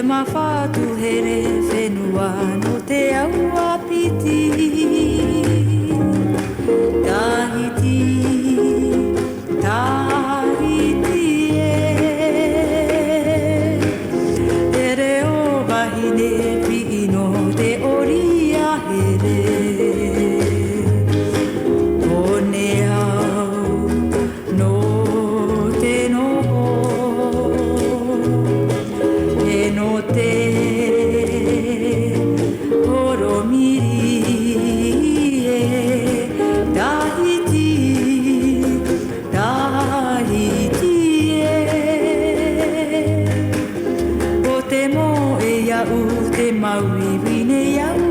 mawhatu here whenua no te aua piti. Tahiti, Tahiti e reo wahine pi no te oria here. Kone au no te noho e no te horomiri e Tahiti, Tahiti e o te mo e iau te maui wine iau